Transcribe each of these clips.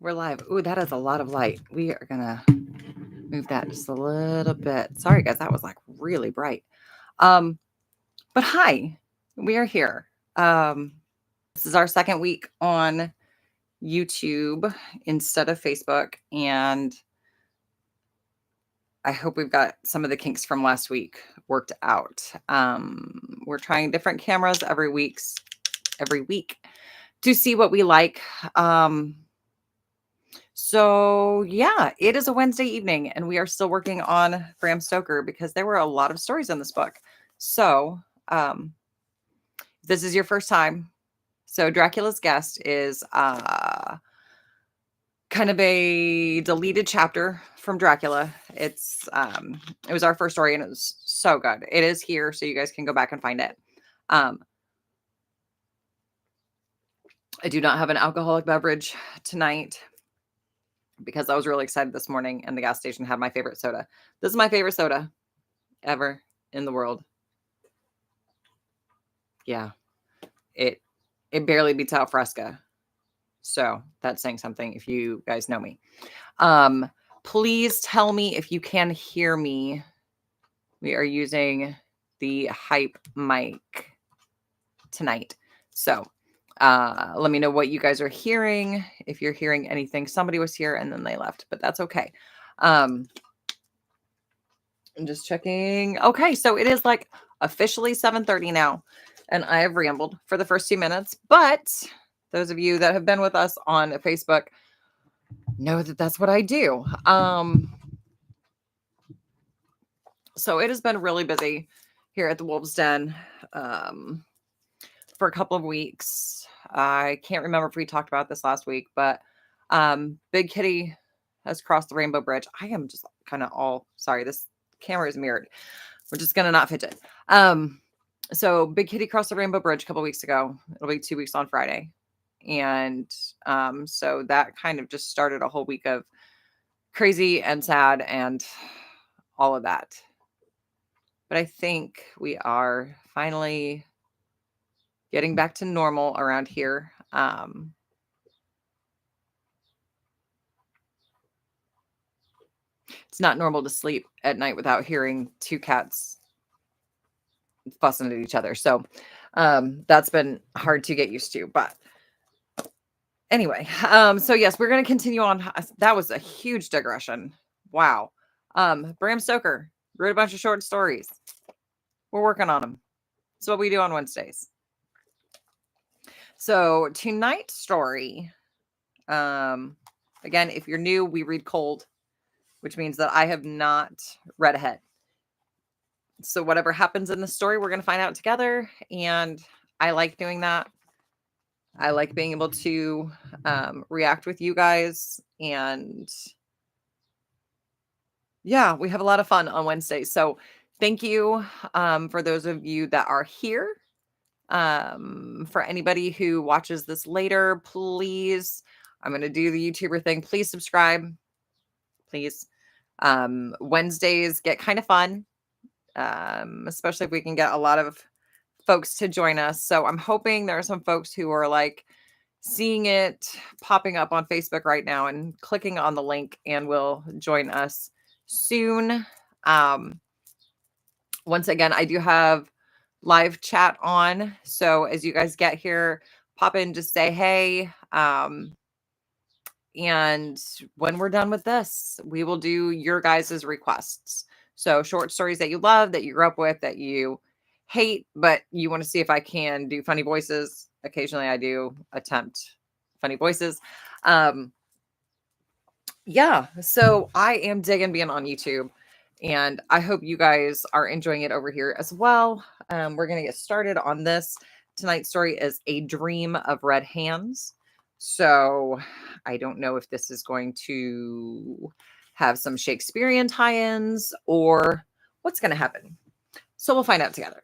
We're live. Ooh, that is a lot of light. We are gonna move that just a little bit. Sorry, guys, that was like really bright. But hi, we are here. This is our second week on YouTube instead of Facebook, and I hope we've got some of the kinks from last week worked out. We're trying different cameras every week to see what we like. So yeah, it is a Wednesday evening and we are still working on Bram Stoker because there were a lot of stories in this book. So this is your first time. So Dracula's Guest is kind of a deleted chapter from Dracula. It was our first story and it was so good. It is here, so you guys can go back and find it. I do not have an alcoholic beverage tonight, because I was really excited this morning and the gas station had my favorite soda. This is my favorite soda ever in the world. Yeah. It barely beats out Fresca. So that's saying something if you guys know me. Please tell me if you can hear me. We are using the Hype mic tonight. So let me know what you guys are hearing. If you're hearing anything, somebody was here and then they left, but that's okay. I'm just checking. Okay, so it is like officially 7:30 now, and I have rambled for the first 2 minutes, but those of you that have been with us on Facebook know that that's what I do. So it has been really busy here at the Wolves Den for a couple of weeks. I can't remember if we talked about this last week, but Big Kitty has crossed the Rainbow Bridge. I am just kind of sorry, this camera is mirrored. We're just going to not fidget. So Big Kitty crossed the Rainbow Bridge a couple weeks ago. It'll be 2 weeks on Friday. And so that kind of just started a whole week of crazy and sad and all of that. But I think we are finally getting back to normal around here. It's not normal to sleep at night without hearing two cats fussing at each other. So that's been hard to get used to. But anyway, so yes, we're going to continue on. That was a huge digression. Wow. Bram Stoker wrote a bunch of short stories. We're working on them. It's what we do on Wednesdays. So tonight's story, again, if you're new, we read cold, which means that I have not read ahead. So whatever happens in the story, we're going to find out together. And I like doing that. I like being able to react with you guys. And yeah, we have a lot of fun on Wednesdays. So thank you for those of you that are here. For anybody who watches this later, please, I'm going to do the YouTuber thing. Please subscribe. Please. Wednesdays get kind of fun, especially if we can get a lot of folks to join us. So I'm hoping there are some folks who are like seeing it popping up on Facebook right now and clicking on the link and will join us soon. Once again, I do have live chat on. So as you guys get here, pop in, just say, hey. And when we're done with this, we will do your guys' requests. So short stories that you love, that you grew up with, that you hate, but you want to see if I can do funny voices. Occasionally I do attempt funny voices. Yeah, so I am digging being on YouTube. And I hope you guys are enjoying it over here as well. We're going to get started on this. Tonight's story is A Dream of Red Hands. So I don't know if this is going to have some Shakespearean tie-ins or what's going to happen. So we'll find out together.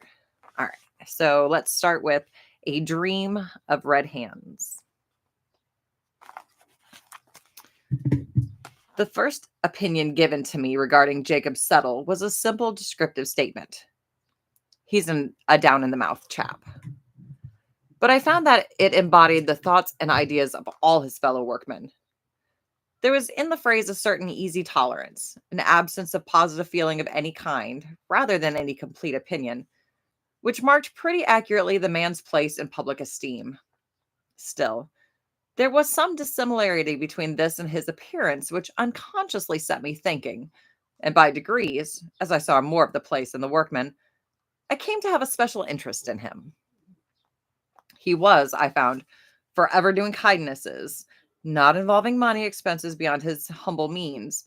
All right. So let's start with A Dream of Red Hands. The first opinion given to me regarding Jacob Settle was a simple descriptive statement. He's a down-in-the-mouth chap. But I found that it embodied the thoughts and ideas of all his fellow workmen. There was in the phrase a certain easy tolerance, an absence of positive feeling of any kind, rather than any complete opinion, which marked pretty accurately the man's place in public esteem. Still, there was some dissimilarity between this and his appearance, which unconsciously set me thinking, and by degrees, as I saw more of the place and the workmen, I came to have a special interest in him. He was, I found, forever doing kindnesses, not involving money expenses beyond his humble means,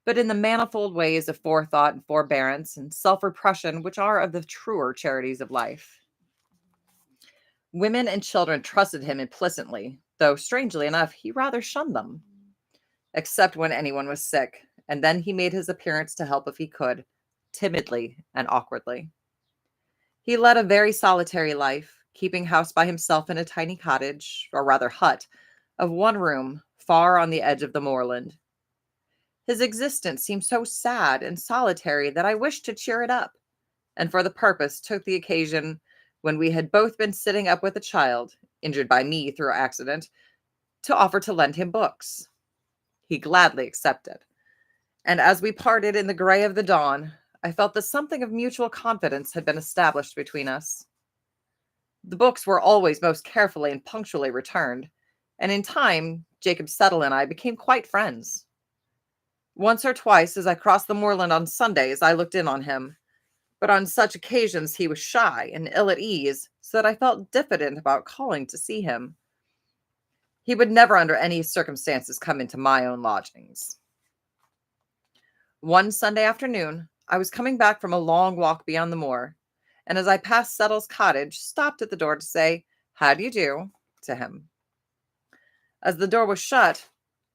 but in the manifold ways of forethought and forbearance and self repression which are of the truer charities of life. Women and children trusted him implicitly, though strangely enough, he rather shunned them, except when anyone was sick, and then he made his appearance to help if he could, timidly and awkwardly. He led a very solitary life, keeping house by himself in a tiny cottage, or rather hut, of one room, far on the edge of the moorland. His existence seemed so sad and solitary that I wished to cheer it up, and for the purpose took the occasion when we had both been sitting up with a child, injured by me through accident, to offer to lend him books. He gladly accepted, and as we parted in the gray of the dawn, I felt that something of mutual confidence had been established between us. The books were always most carefully and punctually returned, and in time, Jacob Settle and I became quite friends. Once or twice, as I crossed the moorland on Sundays, I looked in on him, but on such occasions he was shy and ill at ease, so that I felt diffident about calling to see him. He would never under any circumstances come into my own lodgings. One Sunday afternoon, I was coming back from a long walk beyond the moor, and as I passed Settle's cottage, stopped at the door to say, "How do you do?" to him. As the door was shut,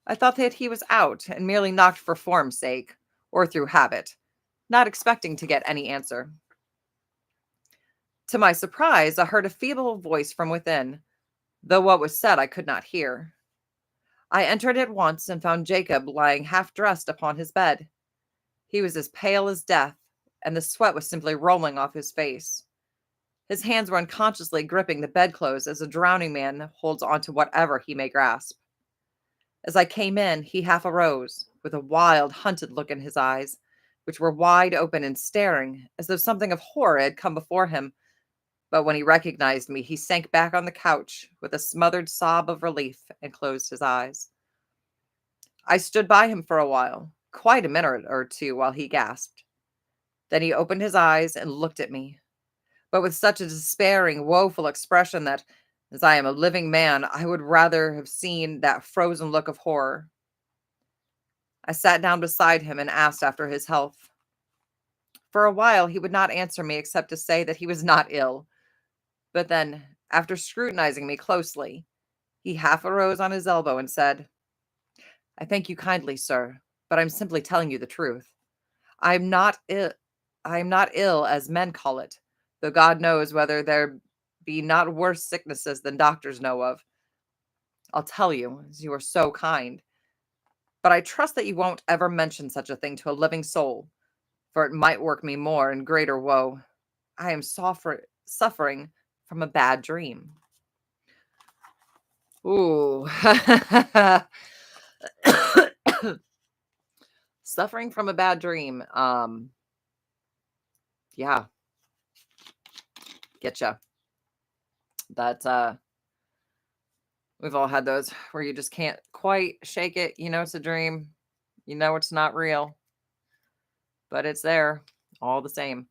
I thought that he was out and merely knocked for form's sake, or through habit, not expecting to get any answer. To my surprise, I heard a feeble voice from within, though what was said I could not hear. I entered at once and found Jacob lying half dressed upon his bed. He was as pale as death, and the sweat was simply rolling off his face. His hands were unconsciously gripping the bedclothes as a drowning man holds on to whatever he may grasp. As I came in, he half arose, with a wild, hunted look in his eyes, which were wide open and staring, as though something of horror had come before him. But when he recognized me, he sank back on the couch with a smothered sob of relief and closed his eyes. I stood by him for a while, quite a minute or two, while he gasped. Then he opened his eyes and looked at me, but with such a despairing, woeful expression that, as I am a living man, I would rather have seen that frozen look of horror. I sat down beside him and asked after his health. For a while, he would not answer me except to say that he was not ill. But then, after scrutinizing me closely, he half arose on his elbow and said, "I thank you kindly, sir, but I'm simply telling you the truth. I am not ill. I am not ill, as men call it, though God knows whether there be not worse sicknesses than doctors know of. I'll tell you, as you are so kind. But I trust that you won't ever mention such a thing to a living soul, for it might work me more and greater woe. I am suffering from a bad dream." Ooh. Suffering from a bad dream. Yeah, getcha. That's we've all had those where you just can't quite shake it. You know it's a dream. You know it's not real, but it's there all the same.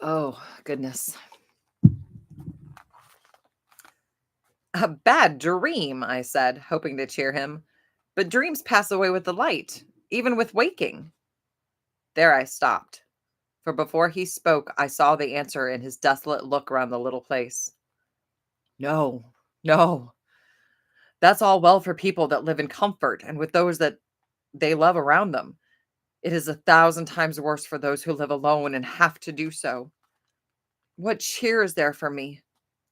Oh, goodness. A bad dream, I said, hoping to cheer him. But dreams pass away with the light, even with waking. There I stopped, for before he spoke, I saw the answer in his desolate look around the little place. No, no, that's all well for people that live in comfort and with those that they love around them. It is 1,000 times worse for those who live alone and have to do so. What cheer is there for me,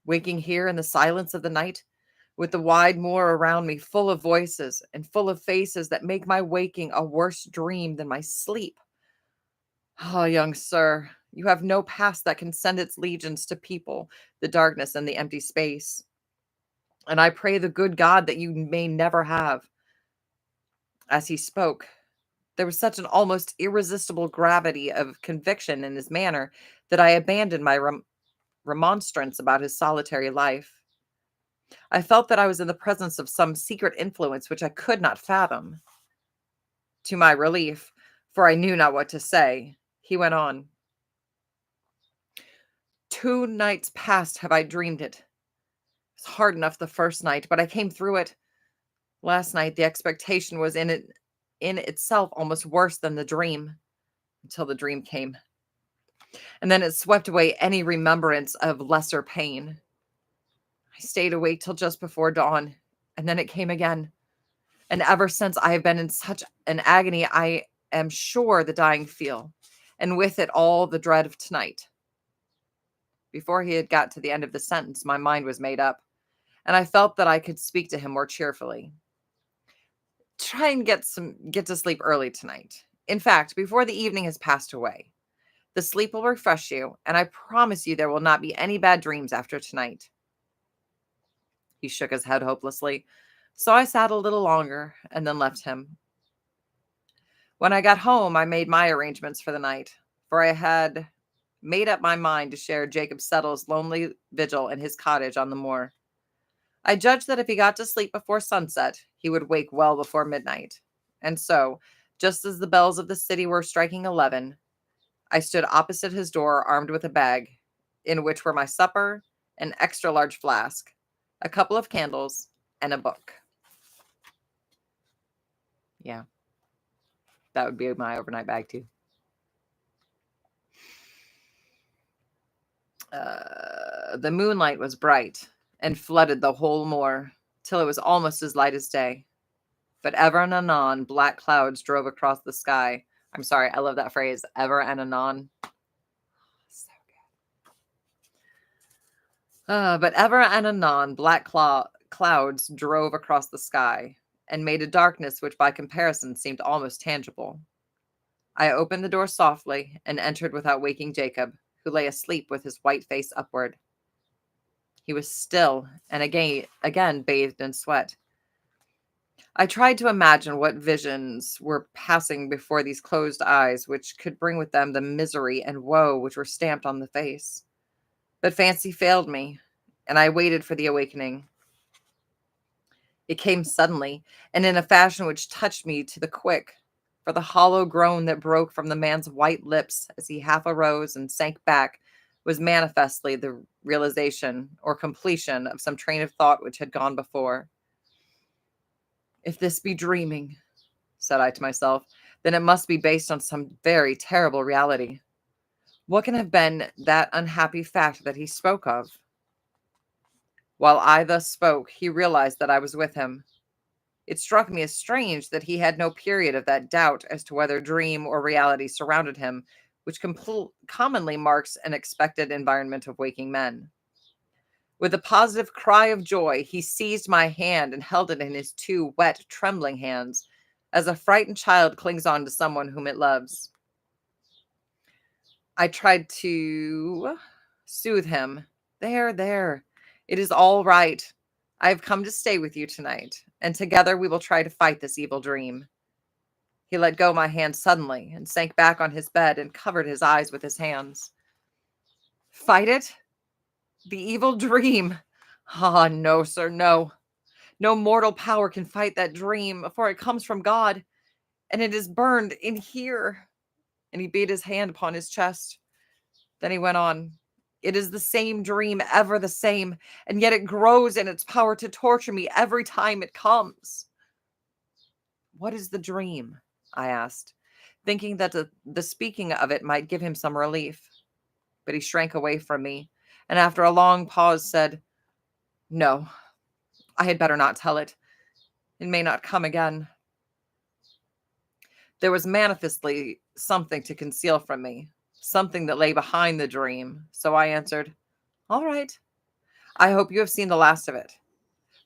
waking here in the silence of the night, with the wide moor around me full of voices and full of faces that make my waking a worse dream than my sleep? Ah, young sir, you have no past that can send its legions to people the darkness and the empty space. and I pray the good God that you may never have." As he spoke, there was such an almost irresistible gravity of conviction in his manner that I abandoned my remonstrance about his solitary life. I felt that I was in the presence of some secret influence which I could not fathom. To my relief, for I knew not what to say, he went on. "2 nights past have I dreamed it. It was hard enough the first night, but I came through it. Last night the expectation was in itself almost worse than the dream, until the dream came. And then it swept away any remembrance of lesser pain. I stayed awake till just before dawn, and then it came again. And ever since I have been in such an agony I am sure the dying feel, and with it all the dread of tonight." Before he had got to the end of the sentence, my mind was made up, and I felt that I could speak to him more cheerfully. "Try and get to sleep early tonight. In fact, before the evening has passed away. The sleep will refresh you, and I promise you there will not be any bad dreams after tonight." He shook his head hopelessly, so I sat a little longer and then left him. When I got home, I made my arrangements for the night, for I had made up my mind to share Jacob Settle's lonely vigil in his cottage on the moor. I judged that if he got to sleep before sunset, he would wake well before midnight. And so, just as the bells of the city were striking 11, I stood opposite his door armed with a bag, in which were my supper, an extra large flask, a couple of candles, and a book. Yeah, that would be my overnight bag too. The moonlight was bright and flooded the whole moor till it was almost as light as day. But ever and anon, black clouds drove across the sky. I'm sorry, I love that phrase, ever and anon. So good. But ever and anon, black clouds drove across the sky and made a darkness which by comparison seemed almost tangible. I opened the door softly and entered without waking Jacob, who lay asleep with his white face upward. He was still and again bathed in sweat. I tried to imagine what visions were passing before these closed eyes, which could bring with them the misery and woe which were stamped on the face. But fancy failed me, and I waited for the awakening. It came suddenly, and in a fashion which touched me to the quick, for the hollow groan that broke from the man's white lips as he half arose and sank back was manifestly the realization or completion of some train of thought which had gone before. "If this be dreaming," said I to myself, "then it must be based on some very terrible reality. What can have been that unhappy fact that he spoke of?" While I thus spoke, he realized that I was with him. It struck me as strange that he had no period of that doubt as to whether dream or reality surrounded him, which commonly marks an expected environment of waking men. With a positive cry of joy, he seized my hand and held it in his 2 wet, trembling hands, as a frightened child clings on to someone whom it loves. I tried to soothe him. "There, there. It is all right. I have come to stay with you tonight, and together we will try to fight this evil dream." He let go my hand suddenly and sank back on his bed and covered his eyes with his hands. "Fight it? The evil dream? Ah, no, sir, no. No mortal power can fight that dream, for it comes from God, and it is burned in here." And he beat his hand upon his chest. Then he went on. "It is the same dream, ever the same, and yet it grows in its power to torture me every time it comes." "What is the dream?" I asked, thinking that the speaking of it might give him some relief. But he shrank away from me, and after a long pause said, "No, I had better not tell it. It may not come again." There was manifestly something to conceal from me, something that lay behind the dream, so I answered, "All right. I hope you have seen the last of it.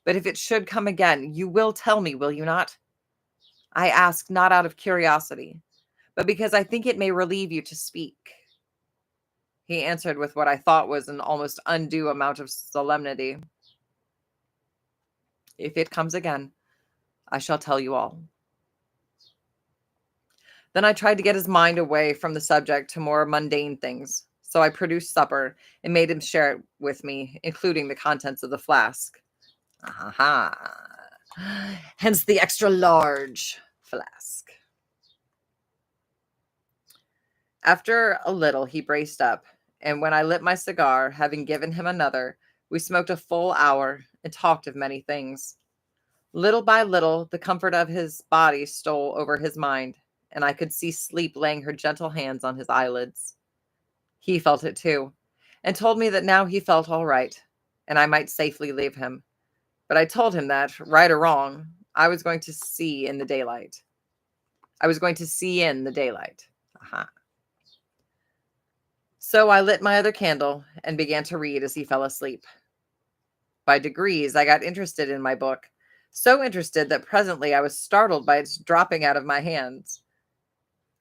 But if it should come again, you will tell me, will you not? I ask not out of curiosity, but because I think it may relieve you to speak." He answered with what I thought was an almost undue amount of solemnity. If it comes again, I shall tell you all." Then I tried to get his mind away from the subject to more mundane things. So I produced supper and made him share it with me, including the contents of the flask. Aha. Hence the extra large flask. After a little, he braced up, and when I lit my cigar, having given him another, we smoked a full hour and talked of many things. Little by little, the comfort of his body stole over his mind, and I could see sleep laying her gentle hands on his eyelids. He felt it too, and told me that now he felt all right, and I might safely leave him. But I told him that, right or wrong, I was going to see in the daylight. I was going to see in the daylight. Aha. So I lit my other candle and began to read as he fell asleep. By degrees, I got interested in my book, so interested that presently I was startled by its dropping out of my hands.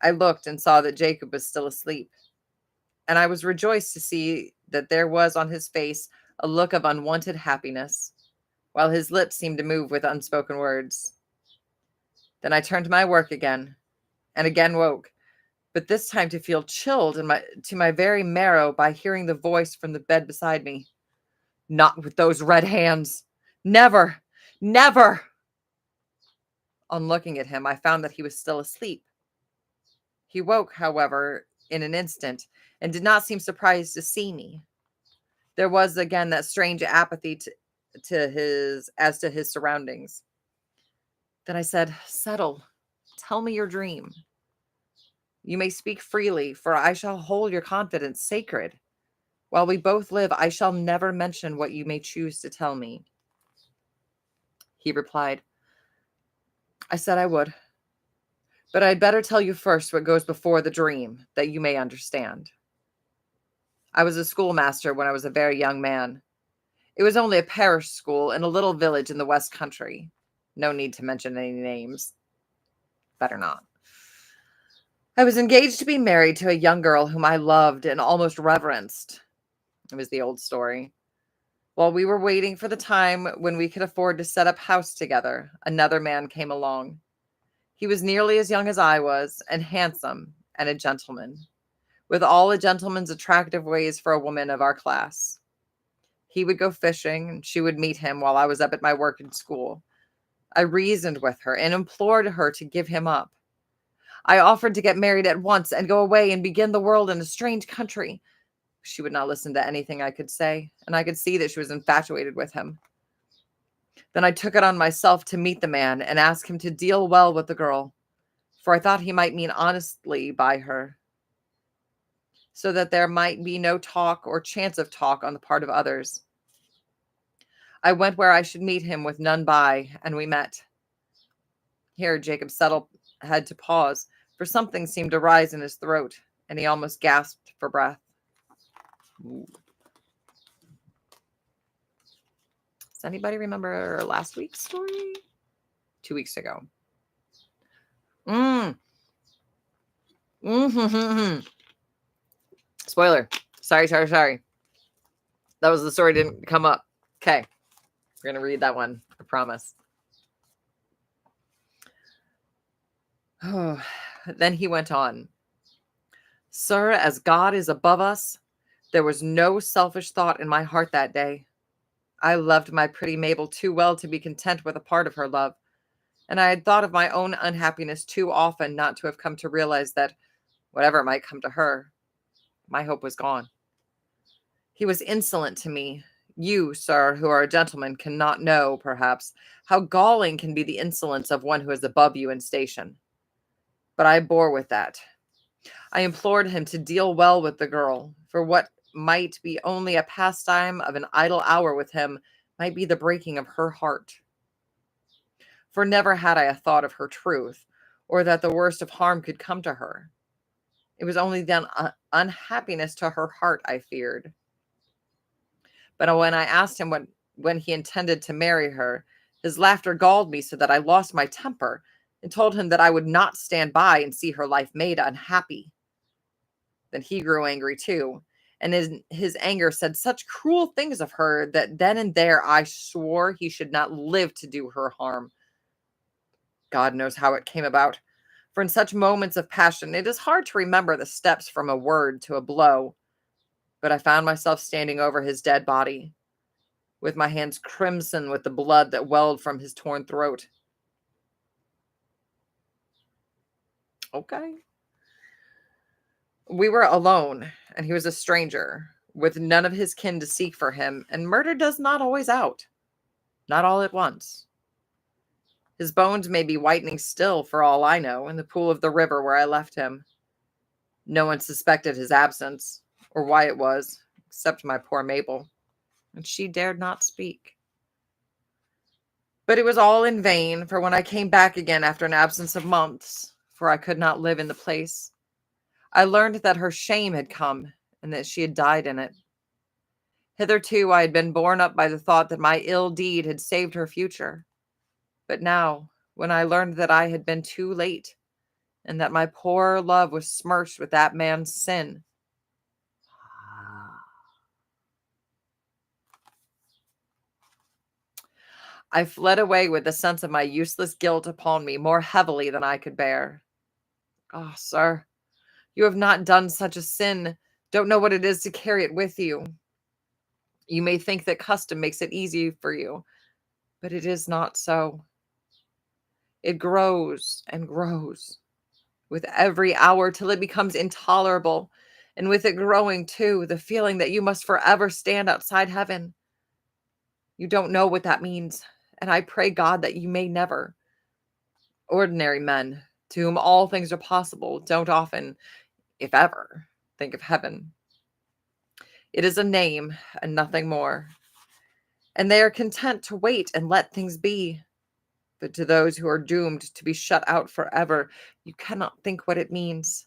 I looked and saw that Jacob was still asleep, and I was rejoiced to see that there was on his face a look of unwonted happiness, while his lips seemed to move with unspoken words. Then I turned to my work again, and again woke, but this time to feel chilled to my very marrow by hearing the voice from the bed beside me. "Not with those red hands! Never! Never!" On looking at him, I found that he was still asleep. He woke, however, in an instant, and did not seem surprised to see me. There was again that strange apathy to his surroundings. Then I said, "Settle. Tell me your dream. You may speak freely, for I shall hold your confidence sacred. While we both live, I shall never mention what you may choose to tell me." He replied, "I said I would, but I'd better tell you first what goes before the dream, that you may understand. I was a schoolmaster when I was a very young man. It was only a parish school in a little village in the West Country. No need to mention any names. Better not. I was engaged to be married to a young girl whom I loved and almost reverenced. It was the old story. While we were waiting for the time when we could afford to set up house together, another man came along. He was nearly as young as I was, and handsome, and a gentleman, with all a gentleman's attractive ways for a woman of our class. He would go fishing, and she would meet him while I was up at my work in school. I reasoned with her and implored her to give him up. I offered to get married at once and go away and begin the world in a strange country. She would not listen to anything I could say, and I could see that she was infatuated with him. Then I took it on myself to meet the man and ask him to deal well with the girl, for I thought he might mean honestly by her, so that there might be no talk or chance of talk on the part of others. I went where I should meet him with none by, and we met. Here Jacob had to pause, for something seemed to rise in his throat, and he almost gasped for breath. Ooh. Does anybody remember last week's story? 2 weeks ago. Spoiler. Sorry. That was the story didn't come up. Okay. We're going to read that one. I promise. Oh, then he went on. "Sir, as God is above us, there was no selfish thought in my heart that day. I loved my pretty Mabel too well to be content with a part of her love, and I had thought of my own unhappiness too often not to have come to realize that, whatever might come to her, my hope was gone. He was insolent to me. You, sir, who are a gentleman, cannot know, perhaps, how galling can be the insolence of one who is above you in station. But I bore with that. I implored him to deal well with the girl, for what might be only a pastime of an idle hour with him might be the breaking of her heart. For never had I a thought of her truth, or that the worst of harm could come to her. It was only then unhappiness to her heart I feared. But when I asked him when he intended to marry her, his laughter galled me so that I lost my temper, and told him that I would not stand by and see her life made unhappy. Then he grew angry too, and in his anger said such cruel things of her that then and there I swore he should not live to do her harm. God knows how it came about, for in such moments of passion it is hard to remember the steps from a word to a blow. But I found myself standing over his dead body, with my hands crimson with the blood that welled from his torn throat. Okay. We were alone, and he was a stranger, with none of his kin to seek for him, and murder does not always out, not all at once. His bones may be whitening still, for all I know, in the pool of the river where I left him. No one suspected his absence, or why it was, except my poor Mabel, and she dared not speak. But it was all in vain, for when I came back again after an absence of months, for I could not live in the place, I learned that her shame had come, and that she had died in it. Hitherto I had been borne up by the thought that my ill deed had saved her future. But now, when I learned that I had been too late, and that my poor love was smirched with that man's sin, I fled away with the sense of my useless guilt upon me more heavily than I could bear. Ah, sir, you have not done such a sin, don't know what it is to carry it with you. You may think that custom makes it easy for you, but it is not so. It grows and grows with every hour till it becomes intolerable, and with it growing too, the feeling that you must forever stand outside heaven. You don't know what that means, and I pray God that you may never. Ordinary men, to whom all things are possible, don't often, if ever, think of heaven. It is a name and nothing more, and they are content to wait and let things be. But to those who are doomed to be shut out forever, you cannot think what it means.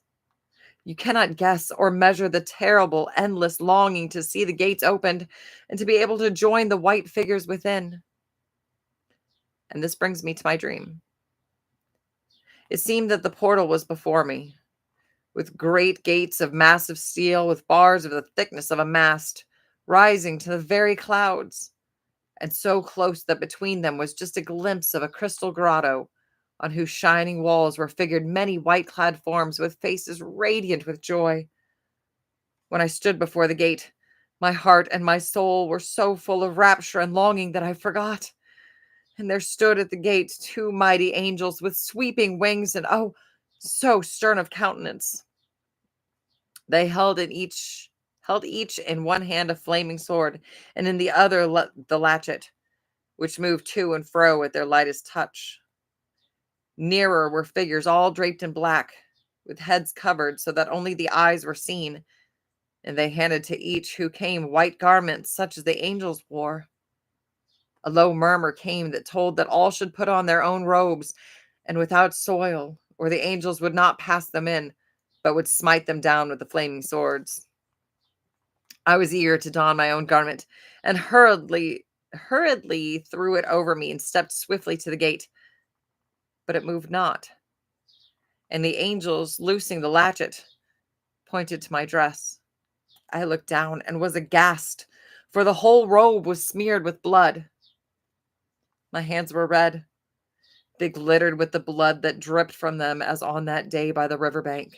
You cannot guess or measure the terrible, endless longing to see the gates opened and to be able to join the white figures within. And this brings me to my dream. It seemed that the portal was before me, with great gates of massive steel, with bars of the thickness of a mast, rising to the very clouds, and so close that between them was just a glimpse of a crystal grotto, on whose shining walls were figured many white-clad forms with faces radiant with joy. When I stood before the gate, my heart and my soul were so full of rapture and longing that I forgot. And there stood at the gate two mighty angels with sweeping wings and, oh, so stern of countenance. They held each in one hand a flaming sword, and in the other the latchet, which moved to and fro at their lightest touch. Nearer were figures all draped in black, with heads covered so that only the eyes were seen, and they handed to each who came white garments such as the angels wore. A low murmur came that told that all should put on their own robes and without soil, or the angels would not pass them in, but would smite them down with the flaming swords. I was eager to don my own garment, and hurriedly threw it over me and stepped swiftly to the gate. But it moved not, and the angels, loosing the latchet, pointed to my dress. I looked down and was aghast, for the whole robe was smeared with blood. My hands were red. They glittered with the blood that dripped from them as on that day by the river bank.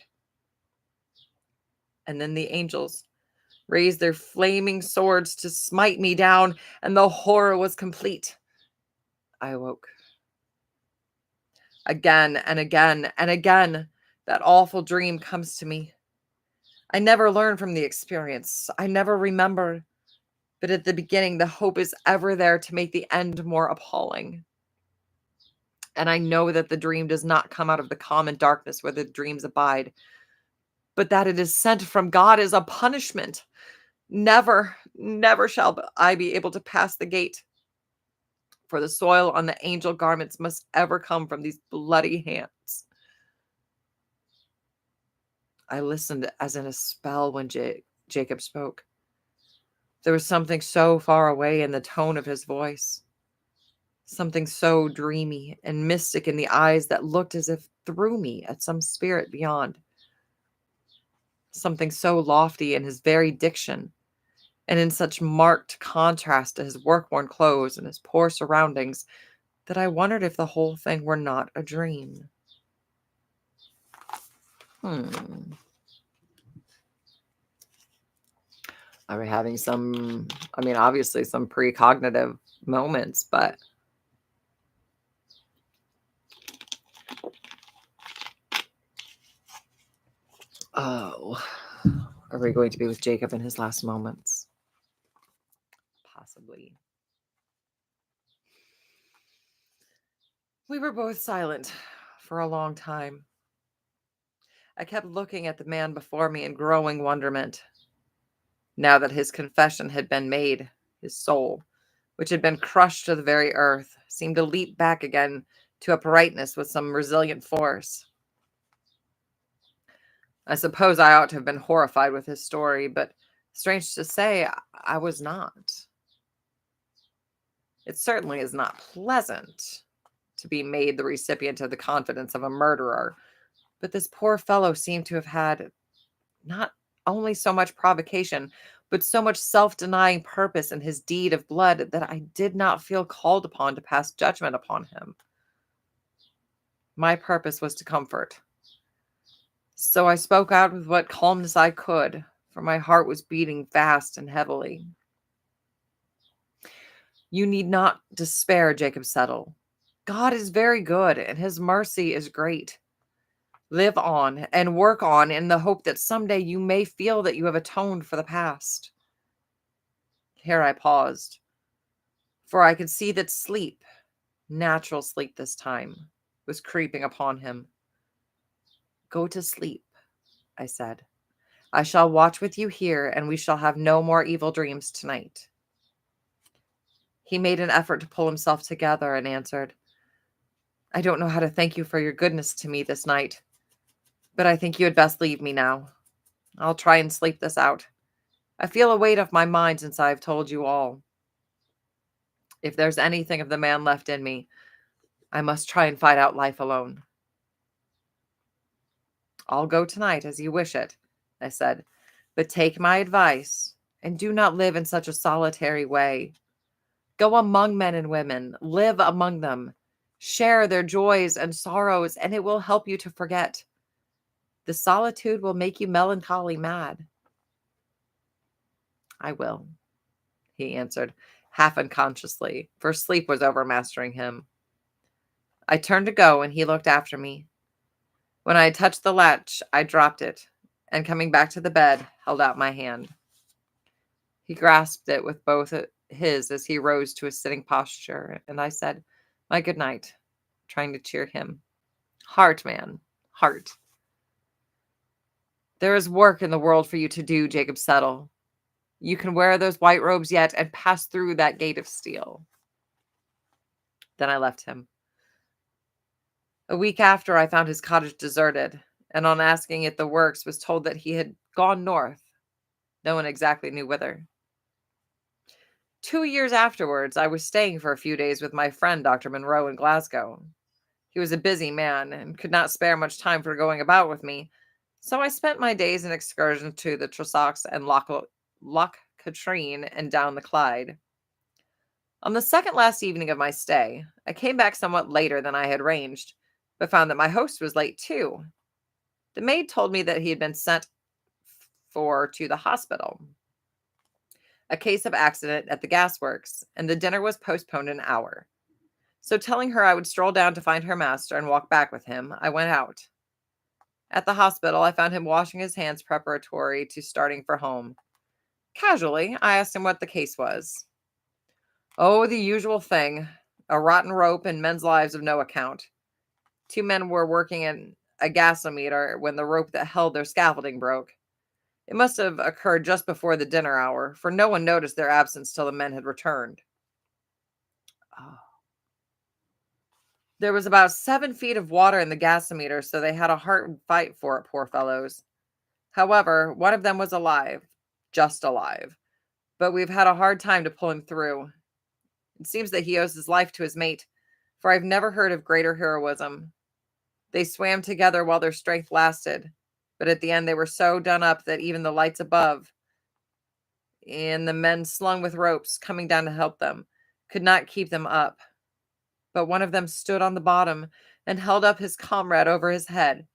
And then the angels raised their flaming swords to smite me down, and the horror was complete. I awoke. Again and again and again, that awful dream comes to me. I never learn from the experience. I never remember. But at the beginning, the hope is ever there to make the end more appalling. And I know that the dream does not come out of the common darkness where the dreams abide, but that it is sent from God as a punishment. Never, never shall I be able to pass the gate, for the soil on the angel garments must ever come from these bloody hands. I listened as in a spell when Jacob spoke. There was something so far away in the tone of his voice, something so dreamy and mystic in the eyes that looked as if through me at some spirit beyond. something so lofty in his very diction, and in such marked contrast to his work-worn clothes and his poor surroundings, that I wondered if the whole thing were not a dream. Hmm. Are we having some, obviously some precognitive moments, but oh, are we going to be with Jacob in his last moments? Possibly. We were both silent for a long time. I kept looking at the man before me in growing wonderment. Now that his confession had been made, his soul, which had been crushed to the very earth, seemed to leap back again to uprightness with some resilient force. I suppose I ought to have been horrified with his story, but strange to say, I was not. It certainly is not pleasant to be made the recipient of the confidence of a murderer, but this poor fellow seemed to have had not only so much provocation, but so much self-denying purpose in his deed of blood that I did not feel called upon to pass judgment upon him. My purpose was to comfort. So I spoke out with what calmness I could, for my heart was beating fast and heavily. You need not despair, Jacob Settle. God is very good, and his mercy is great. Live on and work on in the hope that someday you may feel that you have atoned for the past. Here I paused, for I could see that sleep, natural sleep this time, was creeping upon him. Go to sleep, I said. I shall watch with you here, and we shall have no more evil dreams tonight. He made an effort to pull himself together and answered, I don't know how to thank you for your goodness to me this night, but I think you had best leave me now. I'll try and sleep this out. I feel a weight off my mind since I have told you all. If there's anything of the man left in me, I must try and fight out life alone. I'll go tonight as you wish it, I said, but take my advice and do not live in such a solitary way. Go among men and women, live among them, share their joys and sorrows, and it will help you to forget. The solitude will make you melancholy mad. I will, he answered, half unconsciously, for sleep was overmastering him. I turned to go, and he looked after me. When I had touched the latch, I dropped it, and coming back to the bed, held out my hand. He grasped it with both his as he rose to a sitting posture, and I said, my good night, trying to cheer him. Heart, man, heart. There is work in the world for you to do, Jacob Settle. You can wear those white robes yet and pass through that gate of steel. Then I left him. A week after, I found his cottage deserted, and on asking at the works, was told that he had gone north. No one exactly knew whither. 2 years afterwards, I was staying for a few days with my friend Dr. Monroe in Glasgow. He was a busy man and could not spare much time for going about with me, so I spent my days in excursions to the Trossachs and Loch Katrine and down the Clyde. On the second last evening of my stay, I came back somewhat later than I had arranged, but found that my host was late too. The maid told me that he had been sent for to the hospital. A case of accident at the gasworks, and the dinner was postponed an hour. So telling her I would stroll down to find her master and walk back with him, I went out. At the hospital, I found him washing his hands preparatory to starting for home. Casually, I asked him what the case was. Oh, the usual thing. A rotten rope and men's lives of no account. 2 men were working in a gasometer when the rope that held their scaffolding broke. It must have occurred just before the dinner hour, for no one noticed their absence till the men had returned. Oh. There was about 7 feet of water in the gasometer, so they had a hard fight for it, poor fellows. However, one of them was alive, just alive, but we've had a hard time to pull him through. It seems that he owes his life to his mate, for I've never heard of greater heroism. They swam together while their strength lasted. But at the end, they were so done up that even the lights above and the men slung with ropes coming down to help them could not keep them up. But one of them stood on the bottom and held up his comrade over his head.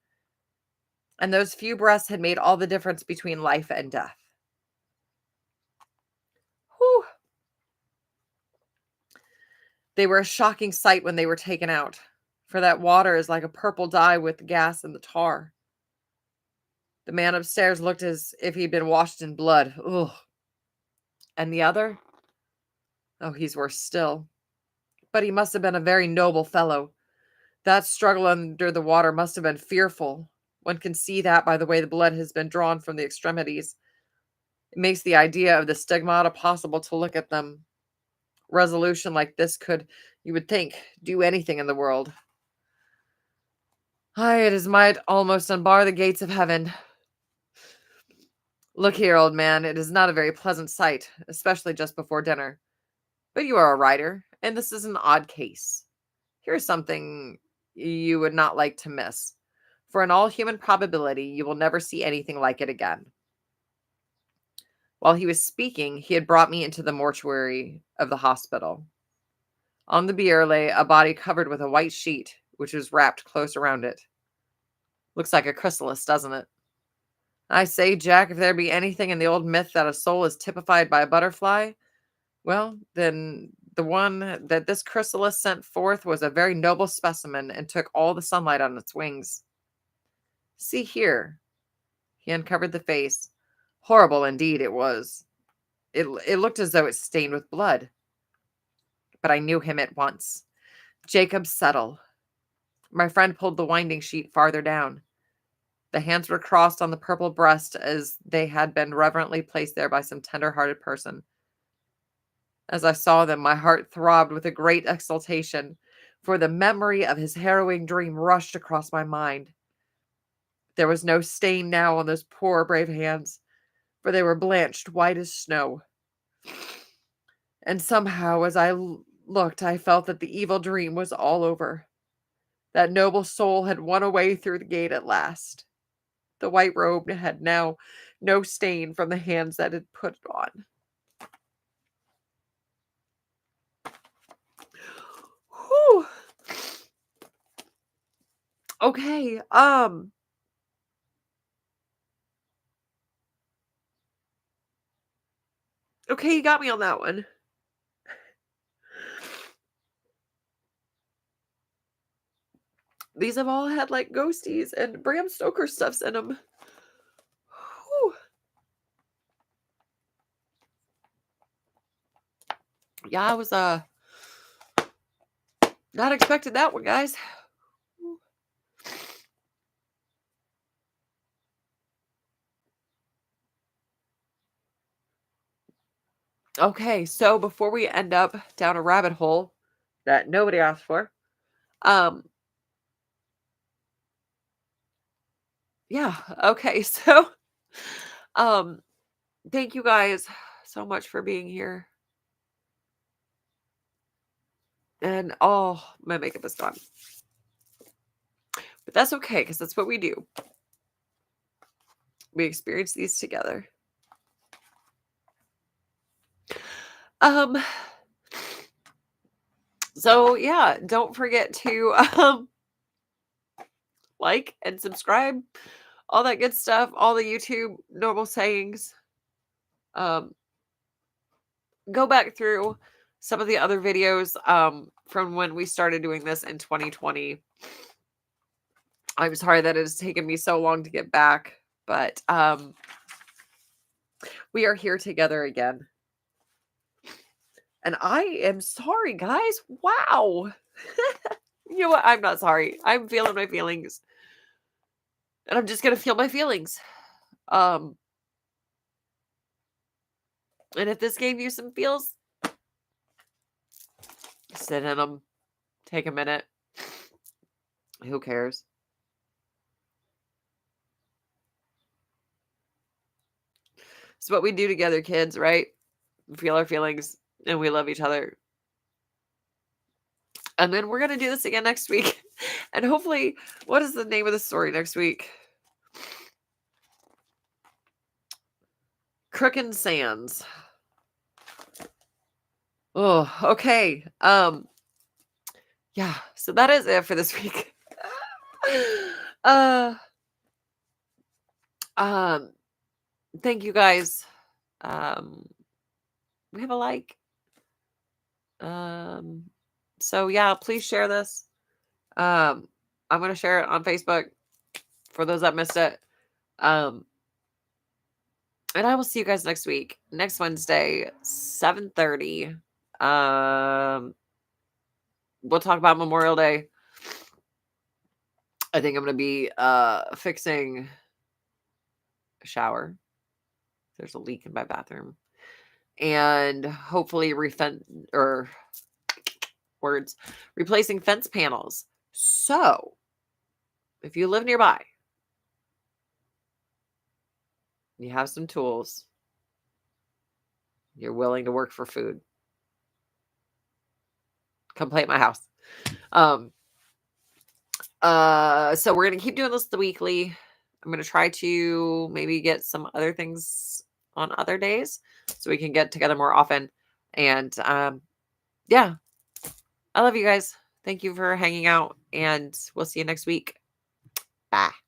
And those few breaths had made all the difference between life and death. Whew. They were a shocking sight when they were taken out, for that water is like a purple dye with the gas and the tar. The man upstairs looked as if he'd been washed in blood. Ugh. And the other? Oh, he's worse still. But he must have been a very noble fellow. That struggle under the water must have been fearful. One can see that by the way the blood has been drawn from the extremities. It makes the idea of the stigmata possible to look at them. Resolution like this could, you would think, do anything in the world. Aye, it is might almost unbar the gates of heaven. Look here, old man, it is not a very pleasant sight, especially just before dinner. But you are a writer, and this is an odd case. Here's something you would not like to miss, for in all human probability, you will never see anything like it again. While he was speaking, he had brought me into the mortuary of the hospital. On the bier lay a body covered with a white sheet, which was wrapped close around it. Looks like a chrysalis, doesn't it? I say, Jack, if there be anything in the old myth that a soul is typified by a butterfly, well, then the one that this chrysalis sent forth was a very noble specimen and took all the sunlight on its wings. See here. He uncovered the face. Horrible indeed it was. It looked as though it stained with blood. But I knew him at once. Jacob Settle. My friend pulled the winding sheet farther down. The hands were crossed on the purple breast as they had been reverently placed there by some tender-hearted person. As I saw them, my heart throbbed with a great exultation, for the memory of his harrowing dream rushed across my mind. There was no stain now on those poor, brave hands, for they were blanched white as snow. And somehow, as I looked, I felt that the evil dream was all over. That noble soul had won away through the gate at last. The white robe had now no stain from the hands that had put it on. Whew. Okay, okay, you got me on that one. These have all had like ghosties and Bram Stoker stuffs in them. Whew. Yeah, I was not expecting that one, guys. Okay, so before we end up down a rabbit hole that nobody asked for, yeah, okay, so thank you guys so much for being here. And oh, my makeup is gone. But that's okay, because that's what we do. We experience these together. So yeah, don't forget to like and subscribe, all that good stuff, all the YouTube normal sayings. Go back through some of the other videos from when we started doing this in 2020. I'm sorry that it has taken me so long to get back, but we are here together again. And I am sorry, guys. Wow. You know what? I'm not sorry. I'm feeling my feelings. And I'm just going to feel my feelings. And if this gave you some feels, sit in them. Take a minute. Who cares? It's what we do together, kids, right? We feel our feelings and we love each other. And then we're going to do this again next week. And hopefully, what is the name of the story next week? Crook and Sands. Oh, okay. Yeah, so that is it for this week. uh um thank you guys. Um we have a like. Um so yeah, please share this. I'm gonna share it on Facebook for those that missed it. Um and I will see you guys next week. Next Wednesday, 7:30. Um we'll talk about Memorial Day. I think I'm gonna be fixing a shower. There's a leak in my bathroom. And hopefully or words replacing fence panels. So if you live nearby, you have some tools, you're willing to work for food, come play at my house. So we're gonna keep doing this the weekly. I'm gonna try to maybe get some other things on other days so we can get together more often. And yeah, I love you guys. Thank you for hanging out, and we'll see you next week. Bye.